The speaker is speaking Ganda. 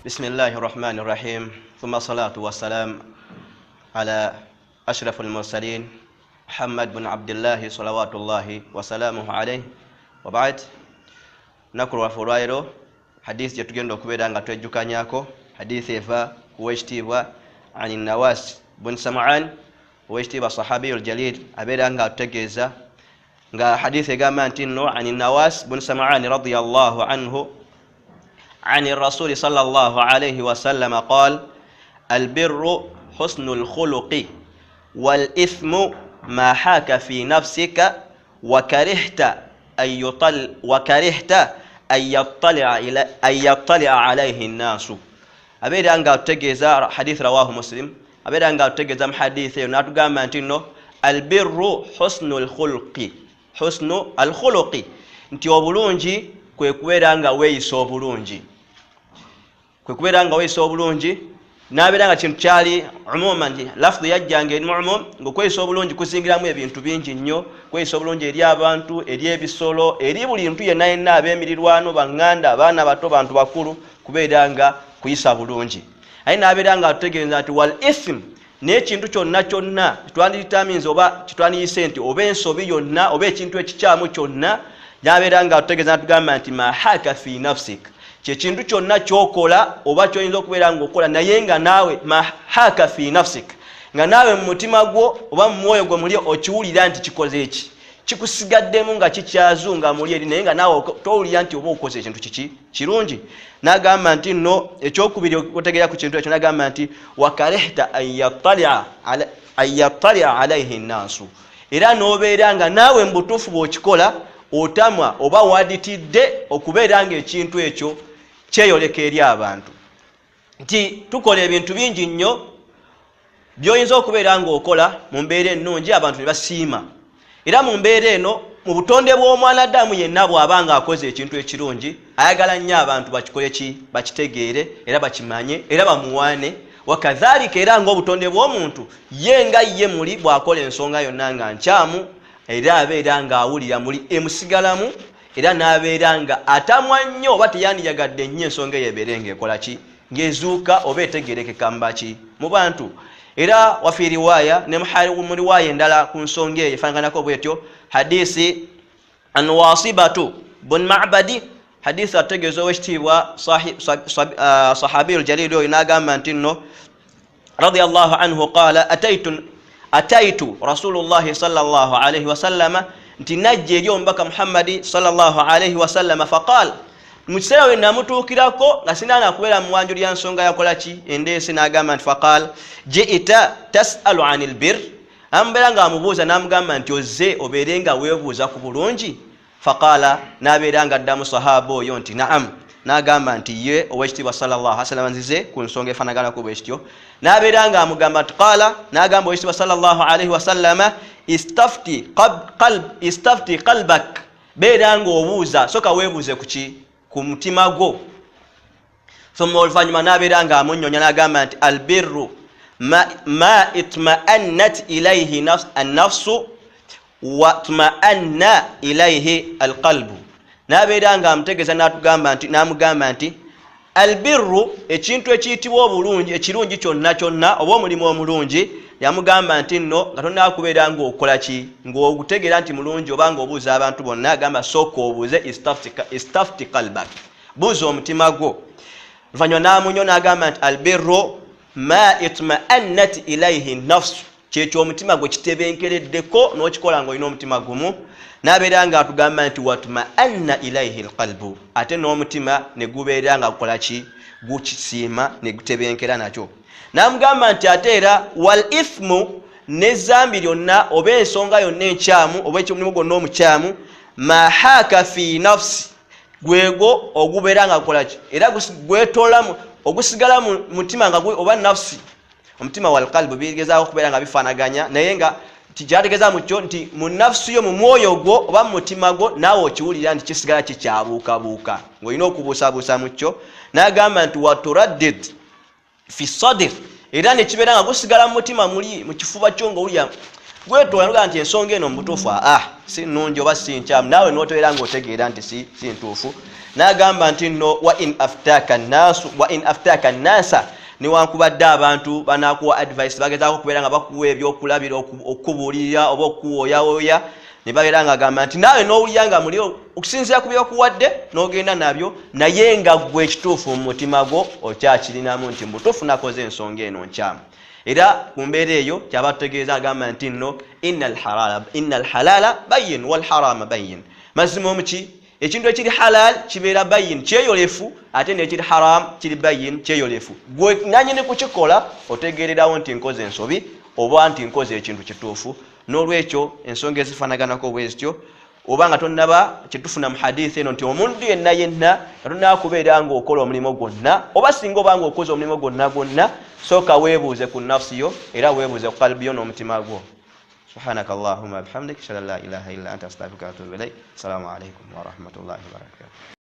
بسم الله الرحمن الرحيم ثم الصلاة والسلام على أشرف المرسلين محمد بن عبد الله صلوات الله وسلامه عليه وبعد نقرأ فرايرو حديث يتجند كبيرا نتوجه نياكو حديث يفا ويشتيبا عن النواس بن سمعان ويشتيبا صحابي الجليل أبدا نتجهز حديث قامانتينو عن النواس بن سمعان رضي الله عنه عن الرسول صلى الله عليه وسلم قال البر حسن الخلق والإثم ما حاك في نفسك وكرهت أن يطلع عليه الناس. أبدا أنغا تجهز حديث رواه مسلم. أبدا أنغا تجهز حديث ناتو مانتينو البر حسن الخلق. حسن الخلق nti obulungi kwe kuberanga weiso obulungi. Kwe kuberanga weiso obulungi naberanga kintu kyali umuman lafdhu yajjange umum ngokweiso obulungi kusingiramu ebintu bingi nnyo kweiso obulungi eri abantu eri ebisolo eri buli muntu yenna abemirirwano banganda abaana bato bantu bakulu kuberanga kuyisa bulungi. Ayi naberanga tutegeeza ati wal ithm n'ekintu kyonna twanditaminze oba kitwandiyise nti oba ensobi yonna oba ekintu ekikyamu kyonna naberanga tutegeeza natugamba nti ma haka fi nafsik kintu kyonna kyokola oba kyoyinza okubeera ng'okola naye nga naawe ma haka fi nafsik nga naawe mu mutima gwo oba mu mwoyo gwo muli okiwulira nti kikoze eki kikusigaddemu nga kikyazunga muli eri naye nga naawe towulira nti oba okoze ekintu kiki kirungi. N'agamba nti nno ekyokubiri okutegeera ku kintu ekyo n'agamba nti wakarihta an yattali'a alayhi nnaasu era n'obeera nga naawe mu butuufu bw'okikola otamwa oba waditidde okubeera ng'ekintu ekyo kyeyoleka eri abantu. Nti tukola ebintu bingi nnyo by'oyinza okubeera ng'okola mu mbeera ennungi abantu ne basiima. Era mu mbeera eno mu butonde bw'omwana Adamu yenna bw'abanga akoze ekintu ekirungi ayagala nnyo abantu bakikole ki bakitegeere era bakimanye era bamuwaane. Wakadhalika era ng'obutonde bw'omuntu ye nga ye muli bw'akola ensonga yonna nga nkyamu era abeera ng'awulira muli emusigalamu era n'abeera nga atamwa nnyo oba teyandiyagadde nnyo ensonga eyo ebeere ng'ekola ki ng'ezuuka oba etegeerekeka mbaki mu bantu. Era wafi riwaya ne mu riwaya endala ku nsonga eyo efaananako bwetyo hadisi an Wasibatu bun Ma'badi hadisi ategeeza ow'ekitiibwa sahabi al-jalil oyo n'agamba nti nno radiyallahu anhu qaala ataitu rasulullahi sallallahu alayhi wasallama nti najja eri omubaka Muhammadi sallallahu alayhi wasallama faqaal mu kiseera we namutuukirako nga sinaana kubeera mu wanju lya nsonga yakola ki endeese n'agamba nti faqaal ji'ita tas'alu anil bir amubeera nga amubuuza n'amugamba nti ozze obeere nga weebuuza ku bulungi faqaala n'abeera nga addamu sahaba oyo nti naam n'agamba nti ye ow'ekitiibwa sallallahu alayhi wasallam nzize ku nsonga efaanaganako bwekityo n'abeera nga amugamba nti qaala n'agamba ow'ekitiibwa sallallahu alayhi wasallama istafti qalbak beera nga obuuza soka weebuuze ku ki ku mutima gwo. Thumma oluvannyuma n'abeera nga amunnyonya n'agamba nti albirru ma itma'annat ilayhi an-nafsu wa tma'anna ilayhi alqalbu. N'abeera nga amutegeeza n'amugamba nti albirru ekintu ekiyitibwa obulungi ekirungi kyonna oba omulimu omulungi yamugamba nti nno nga tonaakubeera ng'okola ki ng'ogutegeera nti mulungi oba ng'obuuza abantu bonna agamba sooka obuuze istafti qalbak buuza omutima gwo. Oluvannyuma n'amunyo n'agamba nti albirru ma itma'annat ilayhi nafsu kyekyo omutima gwe kitebenkereddeko n'okikola ng'olina omutima gumu. N'abeera nga atugamba nti watma'anna ilayhi alqalbu ate n'omutima ne gubeera nga gukola ki gukisiima ne gutebenkera nakyo. N'amugamba nti ate era wal ithmu n'ezambi lyonna oba ensonga yonna enkyamu oba ekyomulimu gwonna omukyamu ma haaka fi nafsi gwego ogubeera nga gukola ki era gwetolamu ogusigala mu mutima nga oba nafsi omutima wal qalbu bigezaako okubeera nga bifaanaganya naye nga tijategeeza mu kyo nti mu nafsi yo mu mwoyo gwo oba mu mutima gwo naawe okiwulira nti kisigala kikyabuukabuuka ng'olina okubuusabuusa mu kyo. N'agamba nti waturaddid fi sadr era ne kibeera nga gusigala mu mutima muli mu kifuba kyo ng'owulira gweto yanuga nti ensonga eno mutuufu si nnungi oba si nkyamu naawe n'otoera ng'otegeera nti si ntuufu n'agamba nti nno wa in aftaka nnasa newankubadde abantu banaakuwa advice bagezaako okubeera nga bakuwa ebyokulabira okukubuulirira oba okukuwooyawooya ne babeera nga agamba nti naawe n'owulira nga muli okusinziira ku byokuwadde n'ogenda nabyo naye nga ggwe ekituufu mu mutima gwo okyakirinamu nti mutuufu nakoze ensonga eno nkyamu. Era ku mbeera eyo kyaba tutegeeza agamba nti nno inna alhalala bayin walharama bayin. Mazima omuki ekintu ekiri halal kibeera bayin kyeyolefu ate n'ekiri haram kiri bayin kyeyolefu. Gwe nanyini kukikola otegeererawo nti nkoze ensobi oba nti nkoze ekintu kituufu. N'olwekyo ensonga ezifaanaganako bwezityo oba nga tonnaba kitufuna mu hadithi eno nti omuntu yenna tonnaba kubeera ng'okola omulimu gwonna oba singa oba ng'okoze omulimu gwonna sooka weebuuze ku nafsi yo era weebuuze ku kalbi yo n'omutima gwo. سبحانك اللهم وبحمدك اشهد ان لا اله الا انت استغفرك واتوب اليك. السلام عليكم ورحمه الله وبركاته.